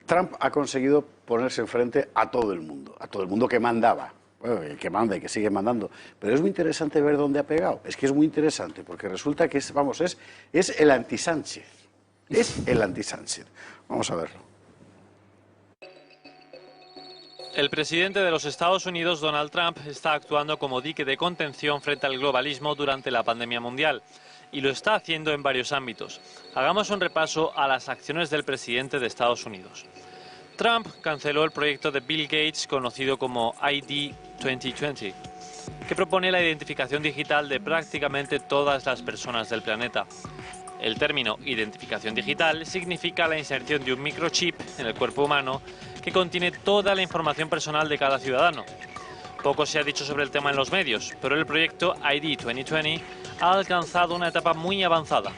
Trump ha conseguido ponerse enfrente a todo el mundo que mandaba. Bueno, el que manda y que sigue mandando. Pero es muy interesante ver dónde ha pegado. Es que es muy interesante, porque resulta que es el anti-Sánchez. Es el anti-Sánchez. Vamos a verlo. El presidente de los Estados Unidos, Donald Trump, está actuando como dique de contención frente al globalismo durante la pandemia mundial. Y lo está haciendo en varios ámbitos. Hagamos un repaso a las acciones del presidente de Estados Unidos. Trump canceló el proyecto de Bill Gates conocido como ID 2020, que propone la identificación digital de prácticamente todas las personas del planeta. El término identificación digital significa la inserción de un microchip en el cuerpo humano que contiene toda la información personal de cada ciudadano. Poco se ha dicho sobre el tema en los medios, pero el proyecto ID 2020 ha alcanzado una etapa muy avanzada.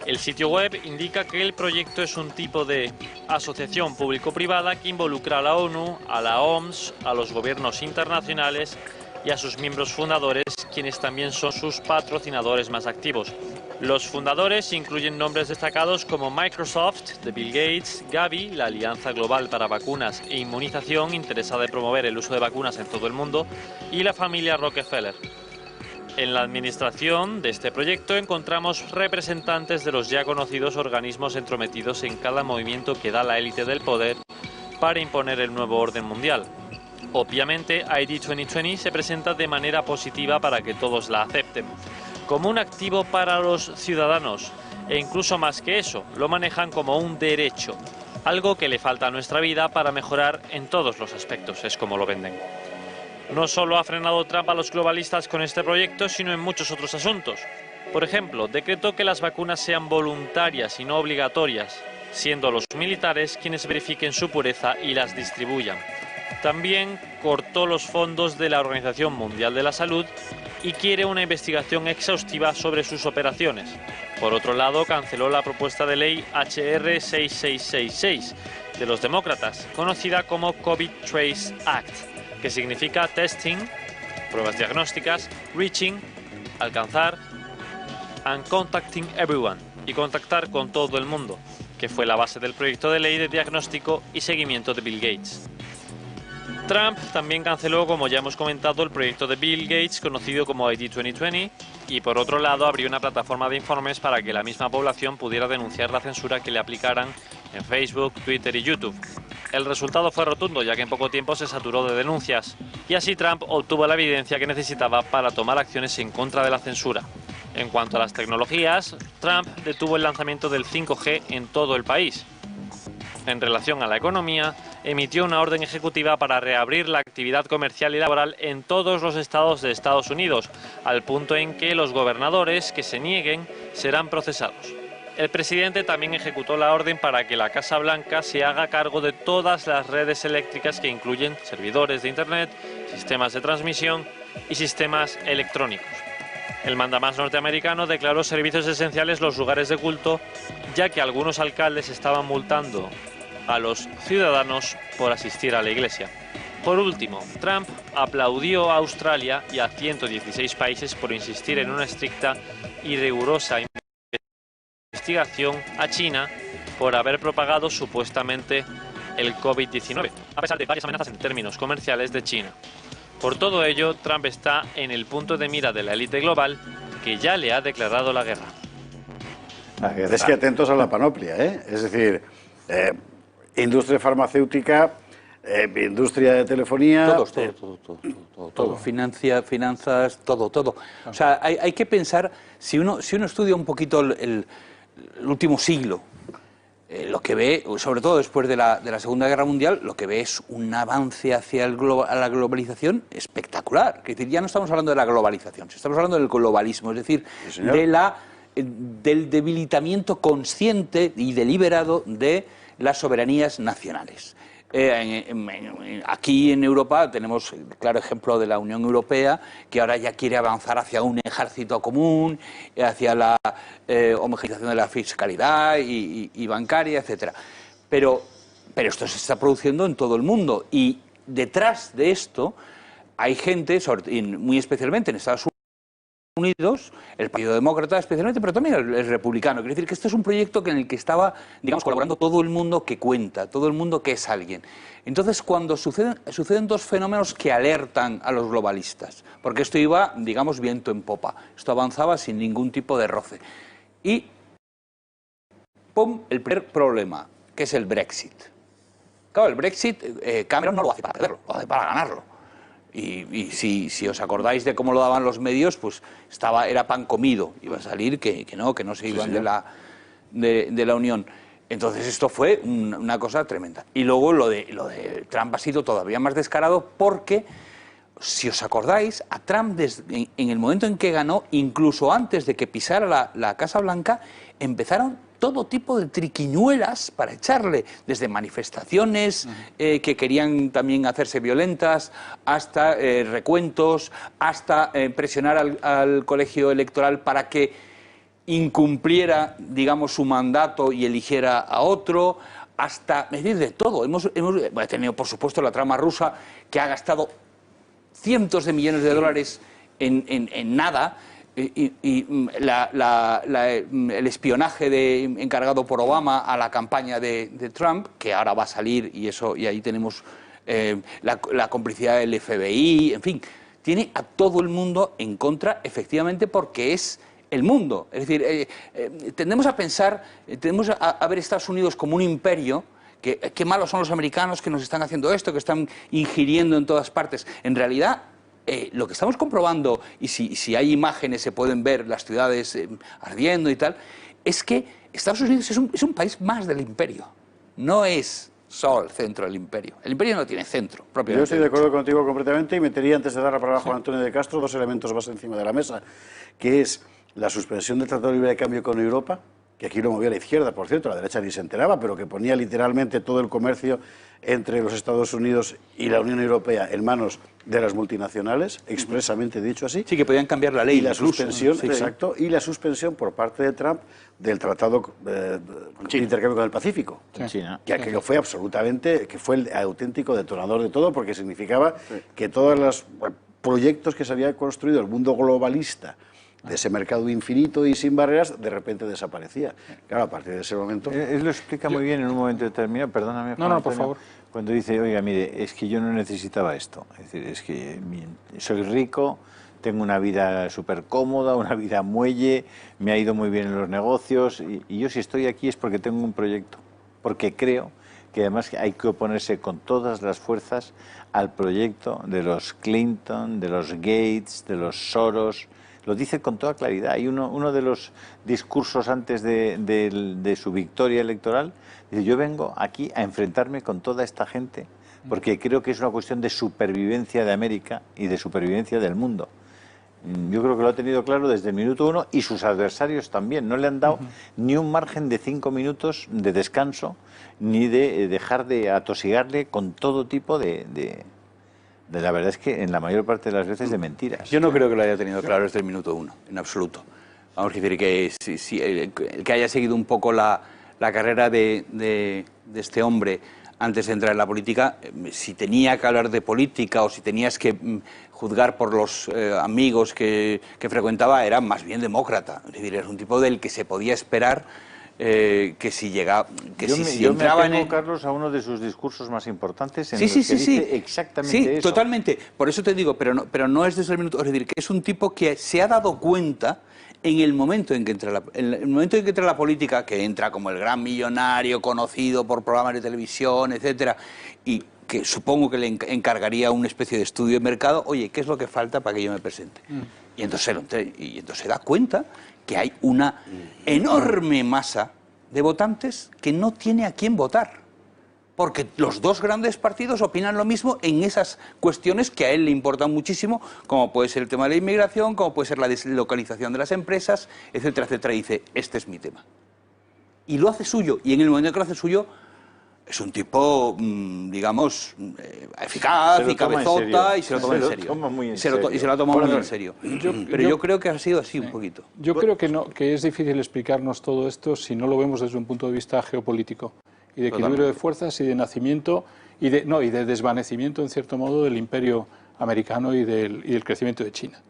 El sitio web indica que el proyecto es un tipo de asociación público-privada que involucra a la ONU, a la OMS, a los gobiernos internacionales y a sus miembros fundadores, quienes también son sus patrocinadores más activos. Los fundadores incluyen nombres destacados como Microsoft, de Bill Gates, Gavi, la Alianza Global para Vacunas e Inmunización, interesada en promover el uso de vacunas en todo el mundo, y la familia Rockefeller. En la administración de este proyecto encontramos representantes de los ya conocidos organismos entrometidos en cada movimiento que da la élite del poder para imponer el nuevo orden mundial. Obviamente, ID 2020 se presenta de manera positiva para que todos la acepten, como un activo para los ciudadanos, e incluso más que eso, lo manejan como un derecho, algo que le falta a nuestra vida para mejorar en todos los aspectos, es como lo venden. No solo ha frenado Trump a los globalistas con este proyecto, sino en muchos otros asuntos. Por ejemplo, decretó que las vacunas sean voluntarias y no obligatorias, siendo los militares quienes verifiquen su pureza y las distribuyan. También cortó los fondos de la Organización Mundial de la Salud y quiere una investigación exhaustiva sobre sus operaciones. Por otro lado, canceló la propuesta de ley HR 6666 de los demócratas, conocida como COVID Trace Act, que significa testing, pruebas diagnósticas, reaching, alcanzar, and contacting everyone, y contactar con todo el mundo, que fue la base del proyecto de ley de diagnóstico y seguimiento de Bill Gates. Trump también canceló, como ya hemos comentado, el proyecto de Bill Gates conocido como ID 2020 y por otro lado abrió una plataforma de informes para que la misma población pudiera denunciar la censura que le aplicaran en Facebook, Twitter y YouTube. El resultado fue rotundo, ya que en poco tiempo se saturó de denuncias y así Trump obtuvo la evidencia que necesitaba para tomar acciones en contra de la censura. En cuanto a las tecnologías, Trump detuvo el lanzamiento del 5G en todo el país. En relación a la economía, emitió una orden ejecutiva para reabrir la actividad comercial y laboral en todos los estados de Estados Unidos, al punto en que los gobernadores que se nieguen serán procesados. El presidente también ejecutó la orden para que la Casa Blanca se haga cargo de todas las redes eléctricas que incluyen servidores de Internet, sistemas de transmisión y sistemas electrónicos. El mandamás norteamericano declaró servicios esenciales los lugares de culto, ya que algunos alcaldes estaban multando a los ciudadanos por asistir a la iglesia. Por último, Trump aplaudió a Australia y a 116 países por insistir en una estricta y rigurosa investigación a China por haber propagado supuestamente el COVID-19, a pesar de varias amenazas en términos comerciales de China. Por todo ello, Trump está en el punto de mira de la élite global que ya le ha declarado la guerra. Es que atentos a la panoplia, ¿eh? Es decir, industria farmacéutica, industria de telefonía... Todo. Finanzas, todo. O sea, hay que pensar, si uno estudia un poquito el último siglo, lo que ve, sobre todo después de la Segunda Guerra Mundial, lo que ve es un avance hacia la globalización espectacular. Es decir, ya no estamos hablando de la globalización, estamos hablando del globalismo, es decir, sí, del debilitamiento consciente y deliberado de las soberanías nacionales. Aquí en Europa tenemos el claro ejemplo de la Unión Europea, que ahora ya quiere avanzar hacia un ejército común, hacia la homogeneización de la fiscalidad y bancaria, etcétera. Pero esto se está produciendo en todo el mundo y detrás de esto hay gente, muy especialmente en Estados Unidos, Unidos, el Partido Demócrata especialmente, pero también el Republicano. Quiere decir que este es un proyecto en el que estaba, digamos, colaborando todo el mundo que cuenta, todo el mundo que es alguien. Entonces, cuando suceden dos fenómenos que alertan a los globalistas, porque esto iba, digamos, viento en popa, esto avanzaba sin ningún tipo de roce. Y, ¡pum!, el primer problema, que es el Brexit. Claro, el Brexit, Cameron no lo hace para perderlo, lo hace para ganarlo. Y si os acordáis de cómo lo daban los medios, pues era pan comido. Iba a salir que no se iban de la Unión. Entonces esto fue una cosa tremenda. Y luego lo de Trump ha sido todavía más descarado porque, si os acordáis, a Trump en el momento en que ganó, incluso antes de que pisara la Casa Blanca, empezaron todo tipo de triquiñuelas para echarle, desde manifestaciones que querían también hacerse violentas, hasta recuentos, hasta presionar al colegio electoral para que incumpliera, digamos, su mandato y eligiera a otro, hasta, es decir, de todo. Hemos tenido, por supuesto, la trama rusa, que ha gastado cientos de millones de dólares en nada, y el espionaje encargado por Obama a la campaña de Trump, que ahora va a salir, y ahí tenemos la complicidad del FBI, en fin, tiene a todo el mundo en contra, efectivamente, porque es el mundo. Es decir, tendemos a pensar, tendemos a ver Estados Unidos como un imperio. Qué malos son los americanos que nos están haciendo esto, que están ingiriendo en todas partes. En realidad, lo que estamos comprobando, y si hay imágenes se pueden ver las ciudades ardiendo y tal, es que Estados Unidos es un país más del imperio. No es solo el centro del imperio. El imperio no tiene centro, propiamente. Yo estoy de acuerdo contigo completamente y metería, antes de dar la palabra a Juan Antonio de Castro, dos elementos más encima de la mesa, que es la suspensión del Tratado de Libre de Cambio con Europa, que aquí lo movía la izquierda, por cierto, la derecha ni se enteraba, pero que ponía literalmente todo el comercio entre los Estados Unidos y la Unión Europea en manos de las multinacionales, expresamente dicho así. Sí, que podían cambiar la ley. Y la suspensión, exacto, y la suspensión por parte de Trump del Tratado de Intercambio con el Pacífico, que fue absolutamente, que fue el auténtico detonador de todo, porque significaba que todos los proyectos que se había construido el mundo globalista, de ese mercado infinito y sin barreras, de repente desaparecía. Claro, a partir de ese momento... Él lo explica muy bien en un momento determinado, perdóname. No, por favor. Cuando dice, oiga, mire, es que yo no necesitaba esto. Es decir, es que soy rico, tengo una vida súper cómoda, una vida muelle, me ha ido muy bien en los negocios, y yo si estoy aquí es porque tengo un proyecto, porque creo que además hay que oponerse con todas las fuerzas al proyecto de los Clinton, de los Gates, de los Soros. Lo dice con toda claridad. Hay uno de los discursos antes de su victoria electoral, dice, yo vengo aquí a enfrentarme con toda esta gente porque creo que es una cuestión de supervivencia de América y de supervivencia del mundo. Yo creo que lo ha tenido claro desde el minuto uno, y sus adversarios también. No le han dado ni un margen de 5 minutos de descanso, ni de dejar de atosigarle con todo tipo la verdad es que en la mayor parte de las veces de mentiras. Yo no creo que lo haya tenido claro desde el minuto uno, en absoluto. Vamos a decir que el que haya seguido un poco la carrera de este hombre antes de entrar en la política, si tenía que hablar de política o si tenías que juzgar por los amigos que frecuentaba, era más bien demócrata. Es decir, era un tipo del que se podía esperar que si llegaba, que yo entraba me apego, Carlos, a uno de sus discursos más importantes en los que dice exactamente eso. Totalmente. Por eso te digo, pero no es desde el minuto. Es decir, que es un tipo que se ha dado cuenta en el momento en que entra la política, que entra como el gran millonario conocido por programas de televisión, etcétera, y que supongo que le encargaría una especie de estudio de mercado. Oye, ¿qué es lo que falta para que yo me presente? Y entonces se da cuenta que hay una enorme masa de votantes que no tiene a quién votar, porque los dos grandes partidos opinan lo mismo en esas cuestiones que a él le importan muchísimo, como puede ser el tema de la inmigración, como puede ser la deslocalización de las empresas, etcétera, etcétera. Y dice, este es mi tema. Y lo hace suyo, y en el momento en que lo hace suyo, es un tipo, digamos, eficaz y cabezota, y se lo toma en serio. Y se lo ha tomado muy en serio. Pero yo creo que ha sido así un poquito. Yo creo que es difícil explicarnos todo esto si no lo vemos desde un punto de vista geopolítico y de equilibrio de fuerzas y de nacimiento y de desvanecimiento, en cierto modo, del imperio americano y del crecimiento de China.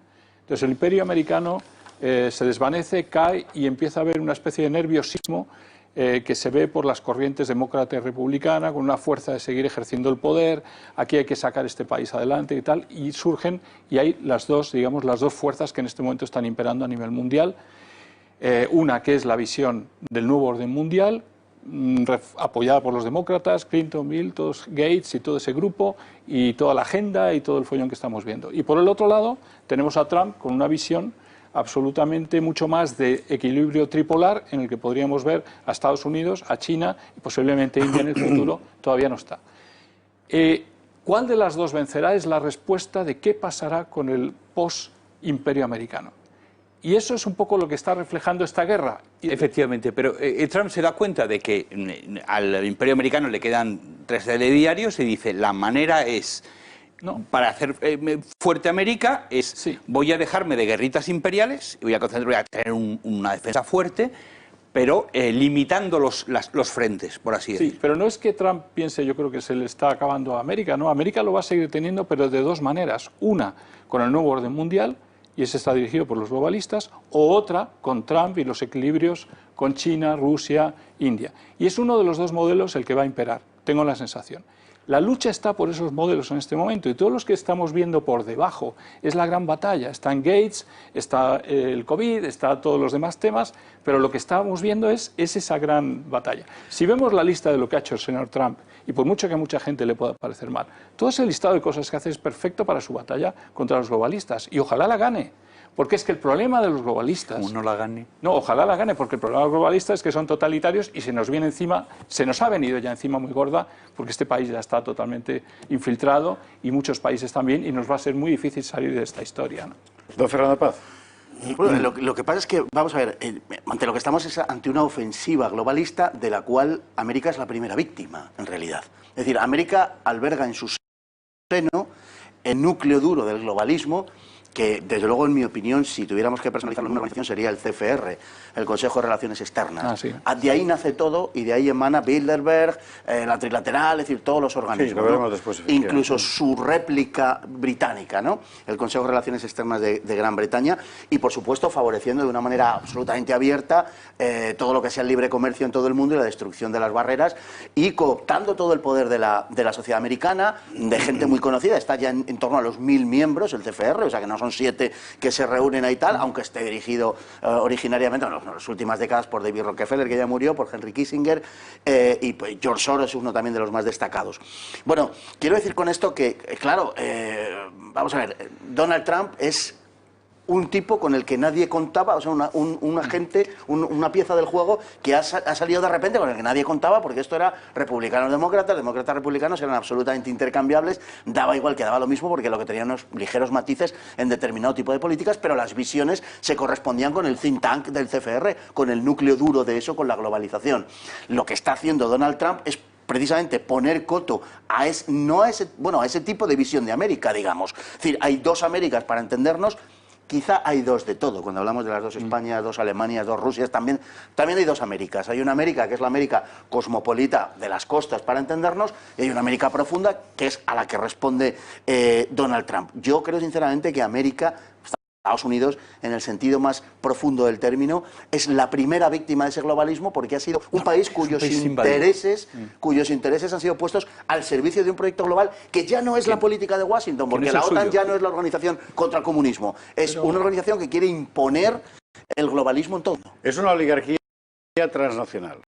Entonces el imperio americano se desvanece, cae y empieza a haber una especie de nerviosismo que se ve por las corrientes demócrata y republicana, con una fuerza de seguir ejerciendo el poder, aquí hay que sacar este país adelante y tal, y surgen, y hay las dos, digamos, las dos fuerzas que en este momento están imperando a nivel mundial. Una que es la visión del nuevo orden mundial, apoyada por los demócratas, Clinton, Bill, todos, Gates y todo ese grupo, y toda la agenda y todo el follón que estamos viendo. Y por el otro lado tenemos a Trump con una visión absolutamente mucho más de equilibrio tripolar, en el que podríamos ver a Estados Unidos, a China y posiblemente India en el futuro. Todavía no está. ¿Cuál de las dos vencerá? Es la respuesta de qué pasará con el post-imperio americano. Y eso es un poco lo que está reflejando esta guerra. Efectivamente, pero Trump se da cuenta de que al imperio americano le quedan 3 telediarios y dice, la manera es... No. Para hacer fuerte América es, sí, voy a dejarme de guerritas imperiales, voy a tener una defensa fuerte, pero limitando los frentes, por así decirlo. Sí, pero no es que Trump piense, yo creo que se le está acabando a América, no, América lo va a seguir teniendo, pero de dos maneras. Una, con el nuevo orden mundial, y ese está dirigido por los globalistas, o otra, con Trump y los equilibrios con China, Rusia, India. Y es uno de los dos modelos el que va a imperar, tengo la sensación. La lucha está por esos modelos en este momento y todos los que estamos viendo por debajo es la gran batalla. Está en Gates, está el COVID, está todos los demás temas, pero lo que estamos viendo es esa gran batalla. Si vemos la lista de lo que ha hecho el señor Trump, y por mucho que a mucha gente le pueda parecer mal, todo ese listado de cosas que hace es perfecto para su batalla contra los globalistas y ojalá la gane. Porque es que el problema de los globalistas... ¿Cómo no la gane? No, ojalá la gane, porque el problema de los globalistas es que son totalitarios y se nos viene encima, se nos ha venido ya encima muy gorda, porque este país ya está totalmente infiltrado y muchos países también, y nos va a ser muy difícil salir de esta historia, ¿no? Don Fernando Paz. Bueno, lo que pasa es que, vamos a ver, ante lo que estamos es ante una ofensiva globalista de la cual América es la primera víctima, en realidad. Es decir, América alberga en su seno el núcleo duro del globalismo, que desde luego, en mi opinión, si tuviéramos que personalizarlo en una organización, sería el CFR, el Consejo de Relaciones Externas. Sí. De ahí nace todo y de ahí emana Bilderberg, la trilateral, es decir, todos los organismos. Sí, lo veremos después, incluso su réplica británica, ¿no? El Consejo de Relaciones Externas de Gran Bretaña, y por supuesto favoreciendo de una manera absolutamente abierta todo lo que sea el libre comercio en todo el mundo y la destrucción de las barreras, y cooptando todo el poder de la sociedad americana, de gente muy conocida. Está ya en torno a los 1000 miembros el CFR, o sea que no son 7 que se reúnen ahí tal, aunque esté dirigido originariamente en las últimas décadas por David Rockefeller, que ya murió, por Henry Kissinger, y pues George Soros es uno también de los más destacados. Bueno, quiero decir con esto que, claro, vamos a ver, Donald Trump es un tipo con el que nadie contaba, o sea, un agente, una pieza del juego que ha salido de repente, con el que nadie contaba, porque esto era republicanos-demócratas, demócratas-republicanos, eran absolutamente intercambiables, daba igual, que daba lo mismo, porque lo que tenían unos ligeros matices en determinado tipo de políticas, pero las visiones se correspondían con el think tank del CFR, con el núcleo duro de eso, con la globalización. Lo que está haciendo Donald Trump es precisamente poner coto a ese tipo de visión de América, digamos. Es decir, hay dos Américas, para entendernos. Quizá hay dos de todo. Cuando hablamos de las dos Españas, dos Alemanias, dos Rusias, también hay dos Américas. Hay una América que es la América cosmopolita de las costas, para entendernos, y hay una América profunda que es a la que responde Donald Trump. Yo creo sinceramente que América, Estados Unidos, en el sentido más profundo del término, es la primera víctima de ese globalismo, porque ha sido un país cuyos intereses han sido puestos al servicio de un proyecto global que ya no es la política de Washington, porque la OTAN ya no es la organización contra el comunismo, es una organización que quiere imponer el globalismo en todo. Es una oligarquía transnacional.